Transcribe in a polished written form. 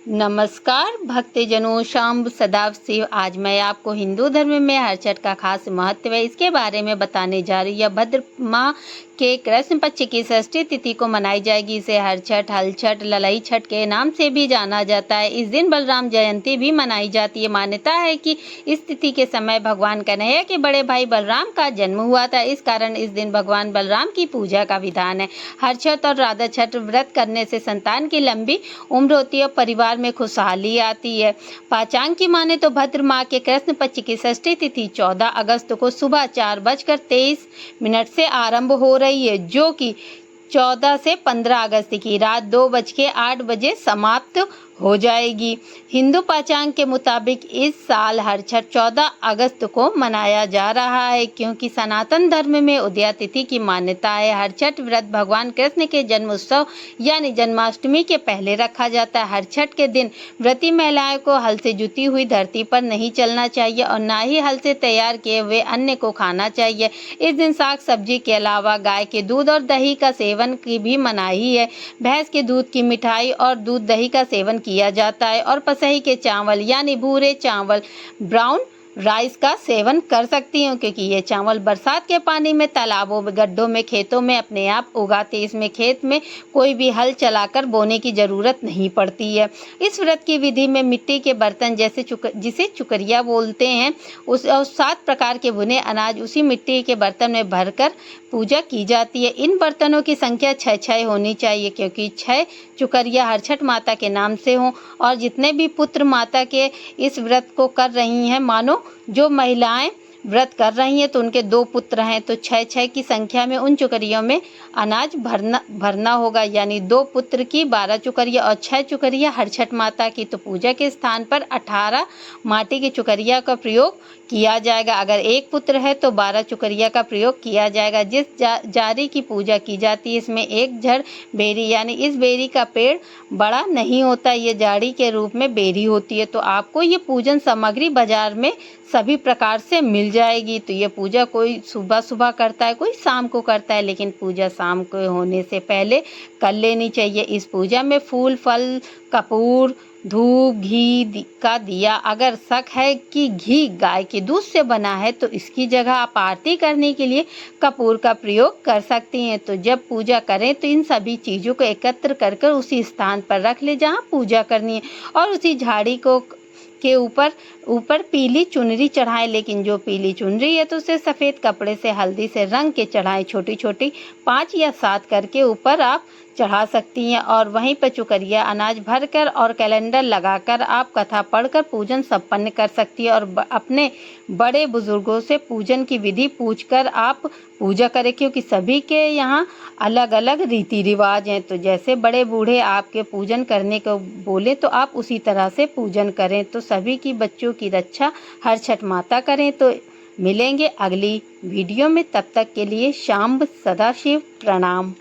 नमस्कार भक्तजनों, शाम्ब सदाव शिव। आज मैं आपको हिंदू धर्म में हर छठ का खास महत्व है इसके बारे में बताने जा रही हूँ। यह भद्र माह के कृष्ण पक्ष की षष्ठी तिथि को मनाई जाएगी। इसे हर छठ, हल छठ, ललई छठ के नाम से भी जाना जाता है। इस दिन बलराम जयंती भी मनाई जाती है। मान्यता है कि इस तिथि के समय भगवान कन्हैया के बड़े भाई बलराम का जन्म हुआ था। इस कारण इस दिन भगवान बलराम की पूजा का विधान है। हर छठ और राधा छठ व्रत करने से संतान की लंबी उम्र होती है और परिवार में खुशहाली आती है। पाचांग की माने तो भद्र माह के कृष्ण पक्ष की षष्ठी तिथि 14 अगस्त को सुबह 4:23 से आरंभ हो रही है, जो कि 14 से 15 अगस्त की रात 2:08 समाप्त हो जाएगी। हिंदू पाचांग के मुताबिक इस साल हर छठ 14 अगस्त को मनाया जा रहा है, क्योंकि सनातन धर्म में उदया तिथि की मान्यता है। हर छठ व्रत भगवान कृष्ण के जन्म उत्सव यानी जन्माष्टमी के पहले रखा जाता है। हर छठ के दिन व्रती महिलाओं को हल से जुती हुई धरती पर नहीं चलना चाहिए और न ही हल से तैयार किए हुए अन्न को खाना चाहिए। इस दिन साग सब्जी के अलावा गाय के दूध और दही का सेवन की भी मनाही है। भैंस के दूध की मिठाई और दूध दही का सेवन किया जाता है और पसही के चावल यानी भूरे चावल, ब्राउन राइस का सेवन कर सकती हूँ, क्योंकि ये चावल बरसात के पानी में, तालाबों में, गड्ढों में, खेतों में अपने आप उगाते। इसमें खेत में कोई भी हल चलाकर बोने की जरूरत नहीं पड़ती है। इस व्रत की विधि में मिट्टी के बर्तन जिसे चुकरिया बोलते हैं और 7 प्रकार के भुने अनाज उसी मिट्टी के बर्तन में भरकर पूजा की जाती है। इन बर्तनों की संख्या 6 होनी चाहिए, क्योंकि 6 चुकरिया हर छठ माता के नाम से हों। और जितने भी पुत्र माता के इस व्रत को कर रही हैं, मानो जो महिलाएं व्रत कर रही हैं तो उनके 2 पुत्र हैं, तो 6 की संख्या में उन चुकरियों में अनाज भरना होगा, यानी 2 पुत्र की 12 चुकरिया और 6 चुकरिया हर छठ माता की। तो पूजा के स्थान पर 18 माटी की चुकरिया का प्रयोग किया जाएगा। अगर 1 पुत्र है तो 12 चुकरिया का प्रयोग किया जाएगा। जिस जारी की पूजा की जाती है, इसमें एक जड़ बेरी यानी इस बेरी का पेड़ बड़ा नहीं होता, ये जाड़ी के रूप में बेरी होती है। तो आपको ये पूजन सामग्री बाजार में सभी प्रकार से मिल जाएगी। तो ये पूजा कोई सुबह करता है, कोई शाम को करता है, लेकिन पूजा शाम को होने से पहले कर लेनी चाहिए। इस पूजा में फूल, फल, कपूर, धूप, घी का दिया, अगर शक है कि घी गाय के दूध से बना है तो इसकी जगह आप आरती करने के लिए कपूर का प्रयोग कर सकती हैं। तो जब पूजा करें तो इन सभी चीज़ों को एकत्र कर उसी स्थान पर रख ले जहाँ पूजा करनी है और उसी झाड़ी के ऊपर पीली चुनरी चढ़ाएं। लेकिन जो पीली चुनरी है तो उसे सफ़ेद कपड़े से हल्दी से रंग के चढ़ाएं। छोटी छोटी 5 या 7 करके ऊपर आप चढ़ा सकती हैं और वहीं पर चुकरिया अनाज भरकर और कैलेंडर लगाकर आप कथा पढ़कर पूजन संपन्न कर सकती है। और अपने बड़े बुजुर्गों से पूजन की विधि पूछकर आप पूजा करें, क्योंकि सभी के यहाँ अलग अलग रीति रिवाज हैं। तो जैसे बड़े बूढ़े आपके पूजन करने को बोले तो आप उसी तरह से पूजन करें। तो सभी की बच्चों की रक्षा हर छठ माता करें। तो मिलेंगे अगली वीडियो में, तब तक के लिए शाम्ब सदाशिव प्रणाम।